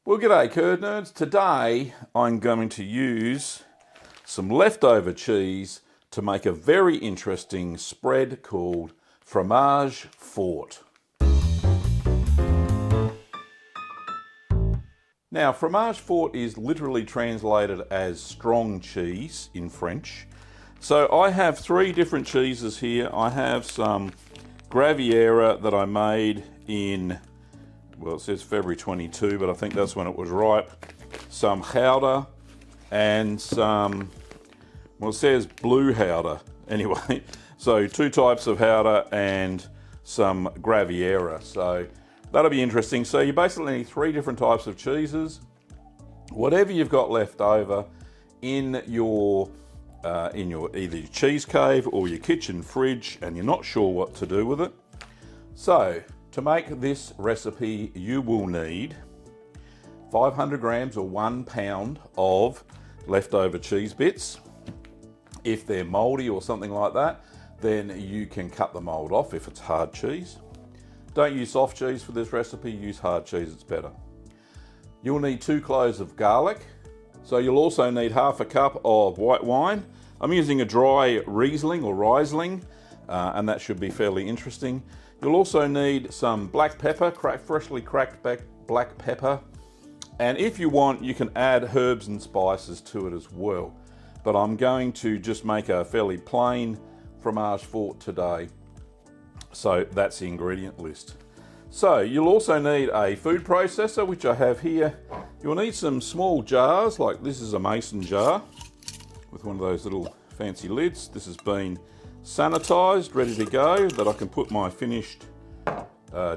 Well, g'day curd nerds. Today I'm going to use some leftover cheese to make a very interesting spread called Fromage Forte. Now, Fromage Forte is literally translated as strong cheese in French. So I have three different cheeses here. I have some Graviera that I made in, well, it says February 22, but I think that's when it was ripe. Some Gouda and some, well, it says blue Gouda. Anyway, so two types of Gouda and some Graviera. So that'll be interesting. So you basically need three different types of cheeses. Whatever you've got left over in your either your cheese cave or your kitchen fridge, and you're not sure what to do with it. So to make this recipe, you will need 500 grams or 1 pound of leftover cheese bits. If they're moldy or something like that, then you can cut the mold off if it's hard cheese. Don't use soft cheese for this recipe, use hard cheese, it's better. You'll need 2 cloves of garlic. So you'll also need half a cup of white wine. I'm using a dry Riesling or Riesling, and that should be fairly interesting. You'll also need some black pepper, freshly cracked black pepper. And if you want, you can add herbs and spices to it as well. But I'm going to just make a fairly plain Fromage Forte today. So that's the ingredient list. So you'll also need a food processor, which I have here. You'll need some small jars, like this is a mason jar with one of those little fancy lids. This has been sanitized, ready to go, that I can put my finished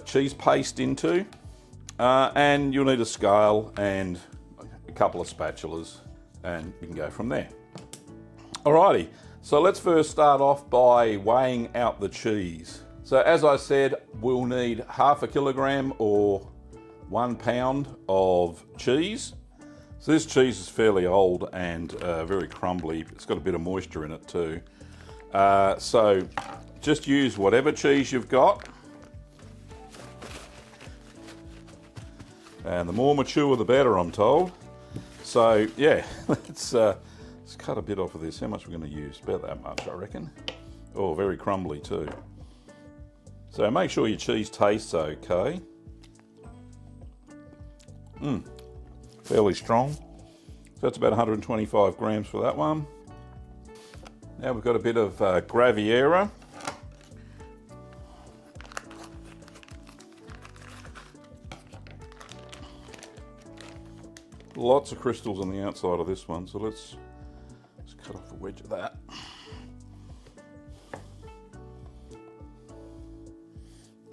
cheese paste into. And you'll need a scale and a couple of spatulas, and you can go from there. Alrighty, so let's first start off by weighing out the cheese. So as I said, we'll need half a kilogram or 1 pound of cheese. So this cheese is fairly old and very crumbly. It's got a bit of moisture in it too. So just use whatever cheese you've got. And the more mature, the better, I'm told. So yeah, let's cut a bit off of this. How much are we going to use? About that much, I reckon. Oh, very crumbly too. So make sure your cheese tastes okay. Fairly strong. So that's about 125 grams for that one. Now we've got a bit of Graviera. Lots of crystals on the outside of this one, so let's cut off a wedge of that.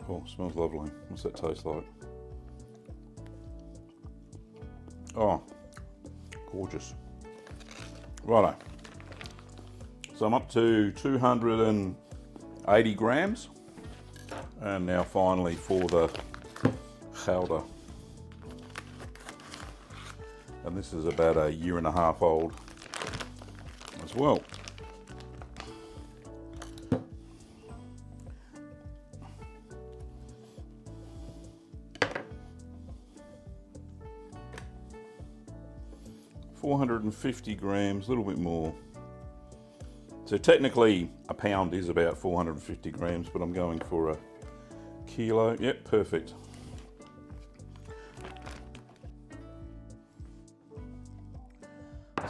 Oh, smells lovely. What's that taste like? Oh, gorgeous. Righto. So I'm up to 280 grams. And now finally for the Gouda. And this is about a 1.5 years old as well. $450 grams, a little bit more. So technically a pound is about 450 grams, but I'm going for a kilo. Yep, perfect.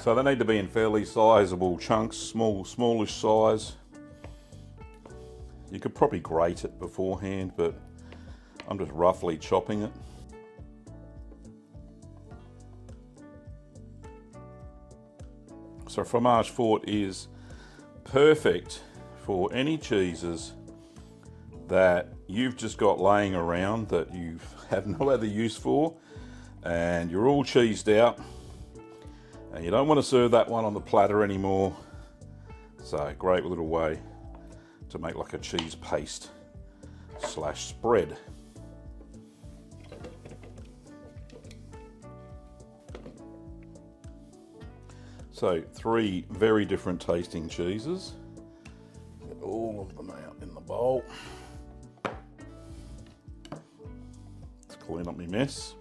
So they need to be in fairly sizable chunks, smallish size. You could probably grate it beforehand, but I'm just roughly chopping it. So Fromage Forte is perfect for any cheeses that you've just got laying around that you have no other use for, and you're all cheesed out and you don't want to serve that one on the platter anymore. So great little way to make like a cheese paste / spread. So 3 very different tasting cheeses. Get all of them out in the bowl. Let's clean up my mess.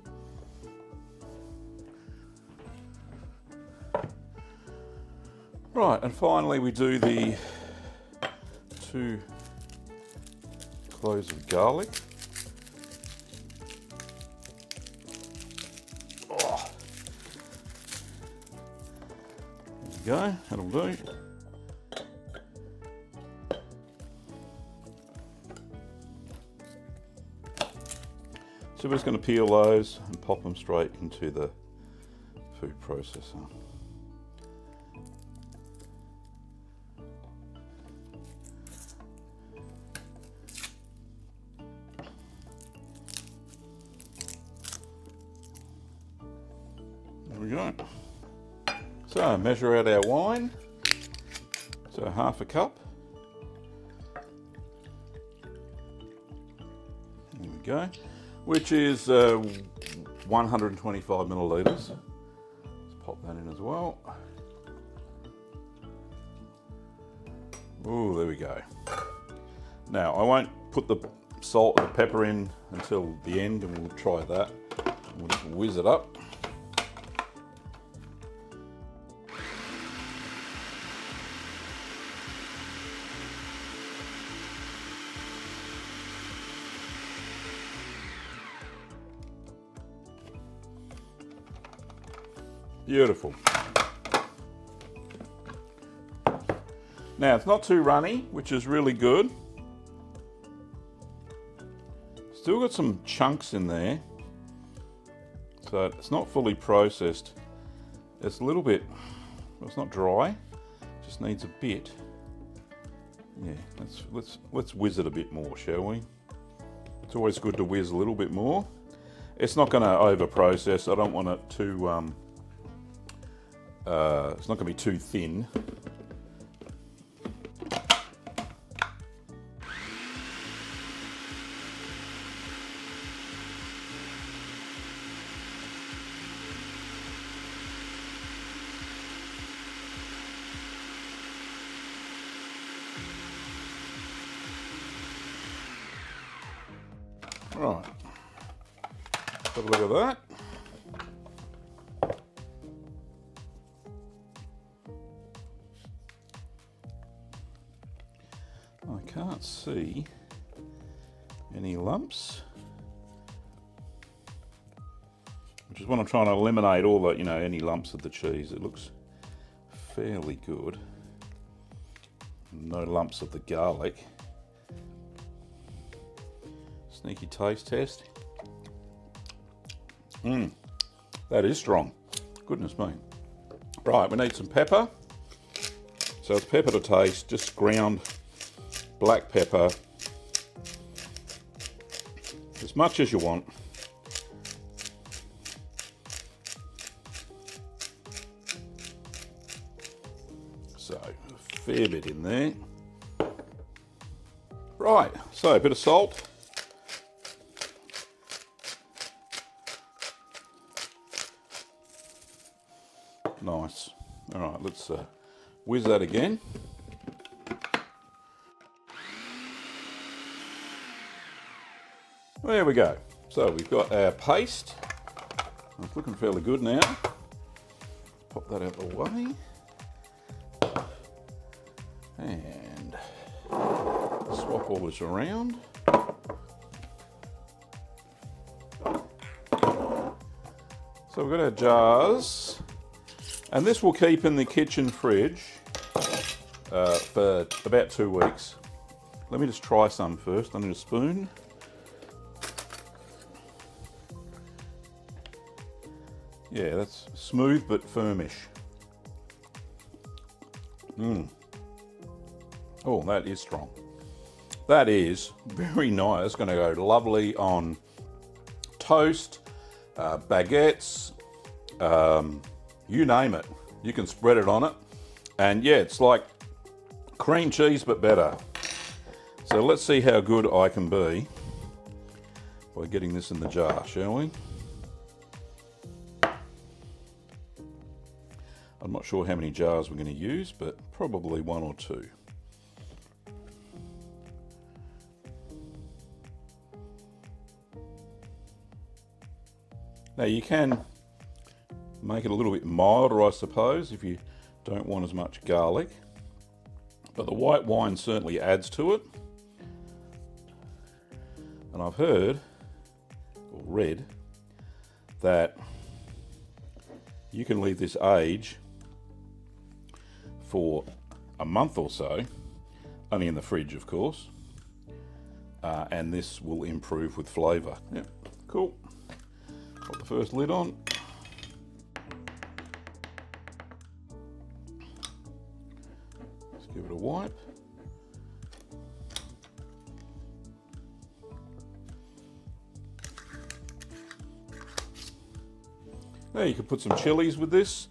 Right, and finally we do the 2 cloves of garlic. Oh. There we go, that'll do. So we're just going to peel those and pop them straight into the food processor. There we go. So measure out our wine. So 1/2 cup. There we go. Which is 125 millilitres. Let's pop that in as well. Oh, there we go. Now, I won't put the salt and the pepper in until the end, and we'll try that. We'll just whiz it up. Beautiful. Now it's not too runny, which is really good. Still got some chunks in there, so it's not fully processed. It's a little bit, well, it's not dry, just needs a bit. Yeah, let's whiz it a bit more, shall we? It's always good to whiz a little bit more. It's not going to over process. I don't want it to it's not going to be too thin. Right, have a look at that. I can't see any lumps, which is what I'm trying to eliminate, all the, any lumps of the cheese. It looks fairly good. No lumps of the garlic. Sneaky taste test. That is strong. Goodness me. Right, we need some pepper. So it's pepper to taste, just ground black pepper, as much as you want. So a fair bit in there. Right, so a bit of salt. Nice. All right, let's whiz that again. There we go. So we've got our paste. It's looking fairly good now. Pop that out of the way. And swap all this around. So we've got our jars. And this will keep in the kitchen fridge for about 2 weeks. Let me just try some first. I need a spoon. Yeah, that's smooth but firmish. Oh, that is strong. That is very nice. It's going to go lovely on toast, baguettes, you name it. You can spread it on it. And yeah, it's like cream cheese but better. So let's see how good I can be by getting this in the jar, shall we? I'm not sure how many jars we're going to use, but probably 1 or 2. Now you can make it a little bit milder, I suppose, if you Don't want as much garlic. But the white wine certainly adds to it. And I've heard, or read, that you can leave this age for a month or so, only in the fridge of course, and this will improve with flavour. Yep, cool. Got the first lid on. Let's give it a wipe. Now you could put some chilies with this,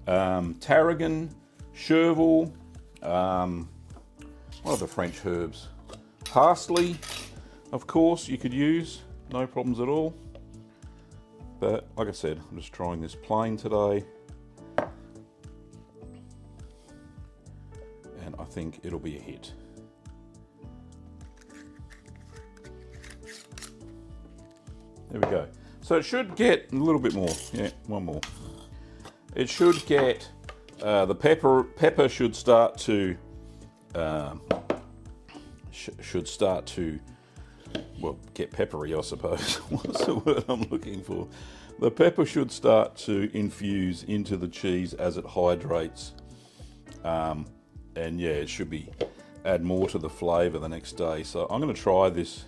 tarragon, chervil, what are the French herbs? Parsley, of course, you could use, no problems at all. But like I said, I'm just trying this plain today. And I think it'll be a hit. There we go. So it should get a little bit more. Yeah, one more. It should get, the pepper should start to, well, get peppery, I suppose. What's the word I'm looking for? The pepper should start to infuse into the cheese as it hydrates. And yeah, it should add more to the flavour the next day. So I'm going to try this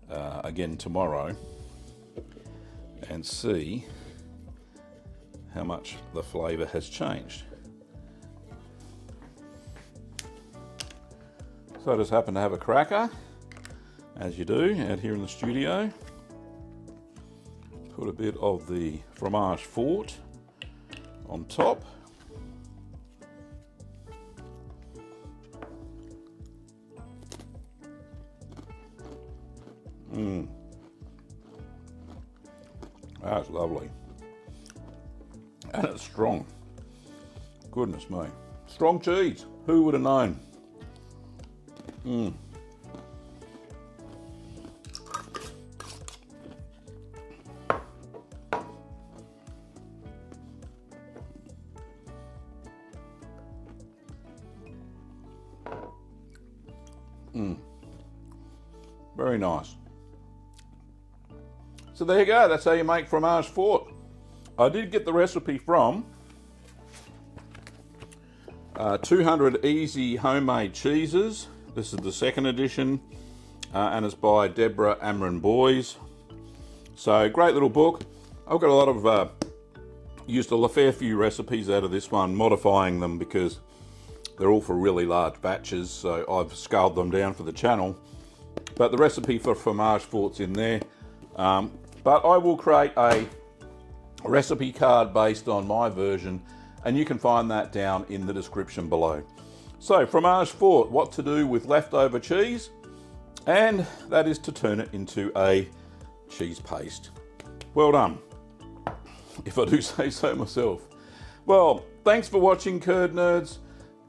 again tomorrow and see how much the flavour has changed. So I just happen to have a cracker, as you do out here in the studio. Put a bit of the Fromage Forte on top. That's lovely. And it's strong. Goodness me. Strong cheese. Who would have known? Very nice. So there you go, that's how you make Fromage Forte. I did get the recipe from 200 Easy Homemade Cheeses. This is the second edition, and it's by Deborah Amron Boys. So great little book. I've got a lot of, used a fair few recipes out of this one, modifying them because they're all for really large batches, so I've scaled them down for the channel. But the recipe for Fromage Forte's in there. But I will create a recipe card based on my version, and you can find that down in the description below. So, Fromage Forte, what to do with leftover cheese, and that is to turn it into a cheese paste. Well done, if I do say so myself. Well, thanks for watching, Curd Nerds.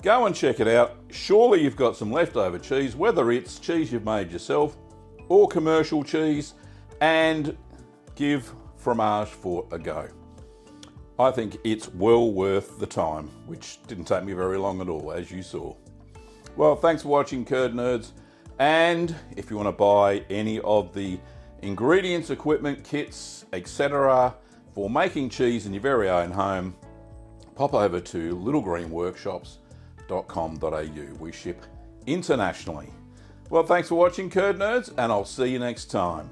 Go and check it out. Surely you've got some leftover cheese, whether it's cheese you've made yourself or commercial cheese, and give Fromage Forte a go. I think it's well worth the time, which didn't take me very long at all, as you saw. Well, thanks for watching, Curd Nerds. And if you want to buy any of the ingredients, equipment, kits, etc. for making cheese in your very own home, pop over to littlegreenworkshops.com.au. We ship internationally. Well, thanks for watching, Curd Nerds, and I'll see you next time.